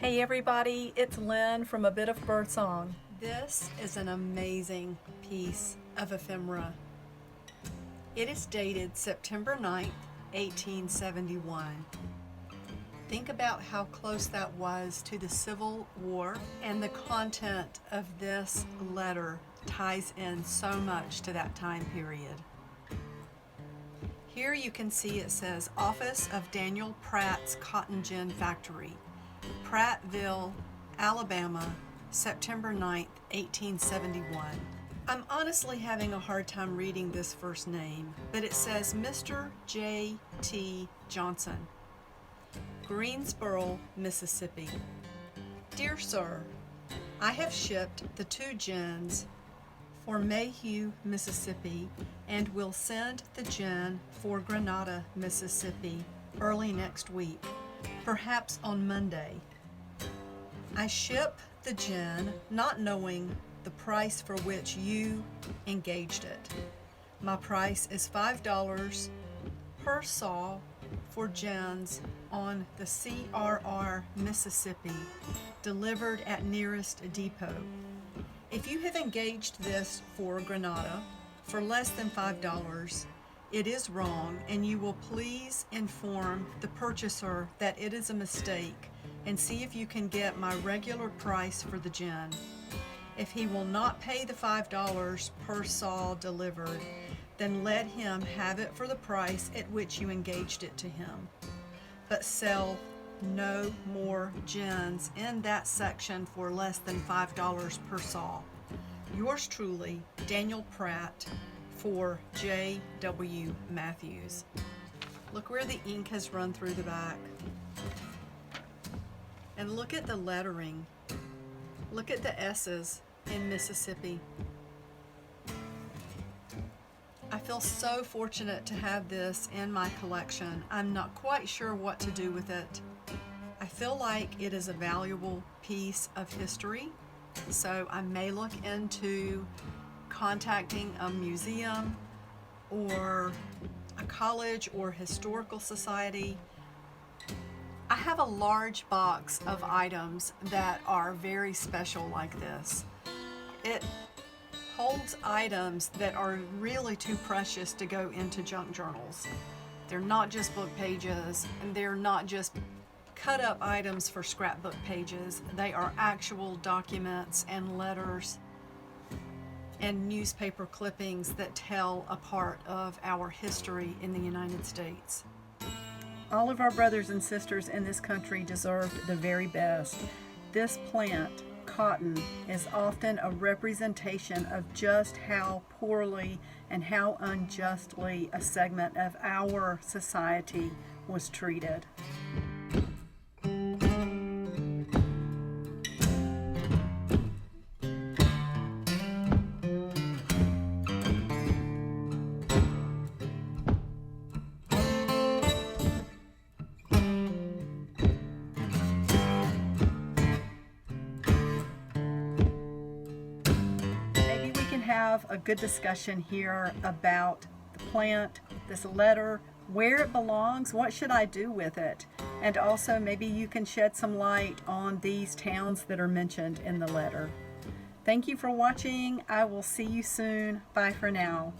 Hey everybody, it's Lynn from A Bit of Birdsong. This is an amazing piece of ephemera. It is dated September 9th, 1871. Think about how close that was to the Civil War, and the content of this letter ties in so much to that time period. Here you can see it says Office of Daniel Pratt's Cotton Gin Factory, Prattville, Alabama, September 9th, 1871. I'm honestly having a hard time reading this first name, but it says Mr. J.T. Johnson, Greensboro, Mississippi. Dear Sir, I have shipped the 2 gins for Mayhew, Mississippi, and will send the gin for Grenada, Mississippi early next week, perhaps on Monday. I ship the gin not knowing the price for which you engaged it. My price is $5 per saw for gins on the CRR, Mississippi, delivered at nearest depot. If you have engaged this for Grenada for less than $5, it is wrong, and you will please inform the purchaser that it is a mistake and see if you can get my regular price for the gin. If he will not pay the $5 per saw delivered, then let him have it for the price at which you engaged it to him. But sell no more gins in that section for less than $5 per saw. Yours truly, Daniel Pratt, for J.W. Matthews. Look where the ink has run through the back. And look at the lettering. Look at the S's in Mississippi. I feel so fortunate to have this in my collection. I'm not quite sure what to do with it. I feel like it is a valuable piece of history, so I may look into contacting a museum or a college or historical society. I have a large box of items that are very special like this. It holds items that are really too precious to go into junk journals. They're not just book pages, and they're not just cut up items for scrapbook pages. They are actual documents and letters and newspaper clippings that tell a part of our history in the United States. All of our brothers and sisters in this country deserved the very best. This plant, cotton, is often a representation of just how poorly and how unjustly a segment of our society was treated. Have a good discussion here about the plant, this letter, where it belongs, what should I do with it, and also maybe you can shed some light on these towns that are mentioned in the letter. Thank you for watching. I will see you soon. Bye for now.